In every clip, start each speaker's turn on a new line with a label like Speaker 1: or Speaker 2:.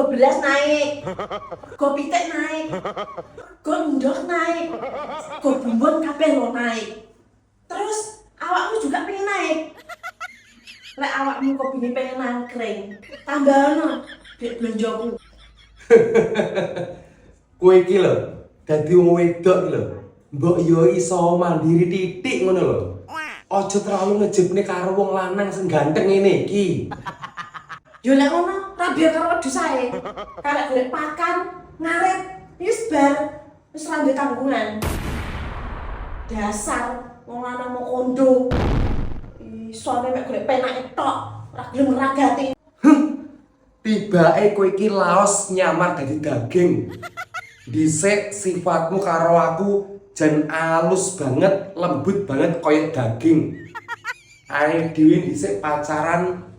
Speaker 1: Rego beras naik, rego pitik naik, rego endok naik, rego bumbon kabeh lo naik. Terus awakmu juga pengen naik. Lek awakmu kopine pengen nangkring, tambahno duit belonjoku.
Speaker 2: Kowe iki lho, dadi wong wedok iki lho. Mbok yo iso mandiri titik ngono lho. Aja terlalu ngejebne karo wong lanang sing ganteng ngene iki.
Speaker 1: Yo lek ngono, ra biar karo wedhus ae. Karek golek pakan, ngarit, wis bar, wis ra duwe tanggungan. Dasar wong lanang mau kondo. Isone mek golek penake tok, ra gelem ngragati.
Speaker 2: Tibake kowe iki laos nyamar dadi daging. Dhisik sifatmu karo aku jan alus banget, lembut banget koyo daging. Ae dhewe dhisik pacaran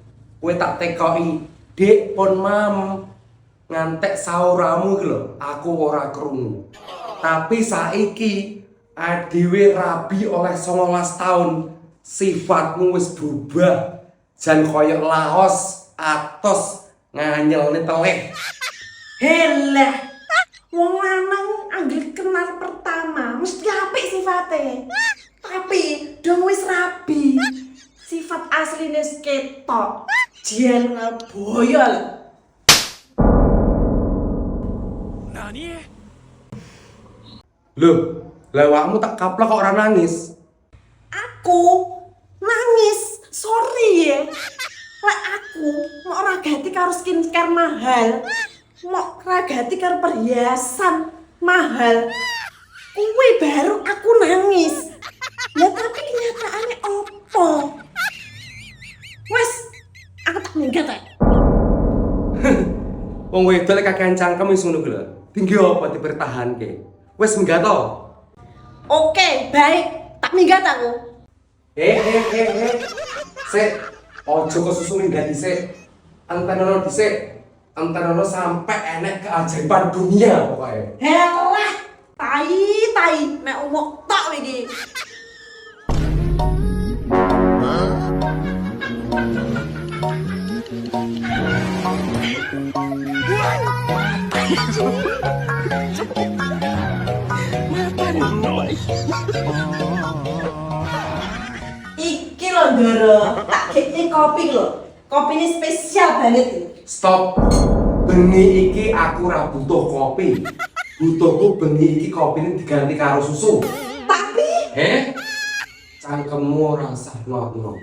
Speaker 2: kowe tak tekoki, "Dik, pon mam." Ngantek sauramu iki lho, aku ora krungu. Tapi saiki dhewe rabi oleh 19 tahun, sifatmu wis berubah. Jan koyo laos atos nganyelne teleh.
Speaker 1: Helah, wong lanang anggere kenal pertama mesti apik sifate. Tapi dong wis rabi. Sifat asline ketok. Jian boyol.
Speaker 2: Loh, lawakmu tak kaplok kok ora nangis.
Speaker 1: Aku nangis. Sorry ya. Lek aku mau ragati karo skincare mahal. Mau ragati karo perhiasan mahal. Kuwi baru aku nangis. Ya tapi kenyataannya opo? Wes, aku tak minggat ya.
Speaker 2: Wong wedok lek kakean cangkem wis ngono ku lho. Tinggi apa dipertahanke? Wis minggat to?
Speaker 1: Oke, baik. Tak minggat aku.
Speaker 2: Sik, ojo kok susu minggat dhisik. Antenono dhisik. Antenono sampe enek keajaiban dunia pokoke.
Speaker 1: Helah, tai, mek umuk tok iki. Iki lho Ndoro, tak kene kopi lho. Kopine spesial banget iki.
Speaker 2: Stop. Bengi iki aku ora butuh kopi. Butuhku bengi iki kopine diganti karo susu.
Speaker 1: Tapi
Speaker 2: Cangkemmu ora usah ngono.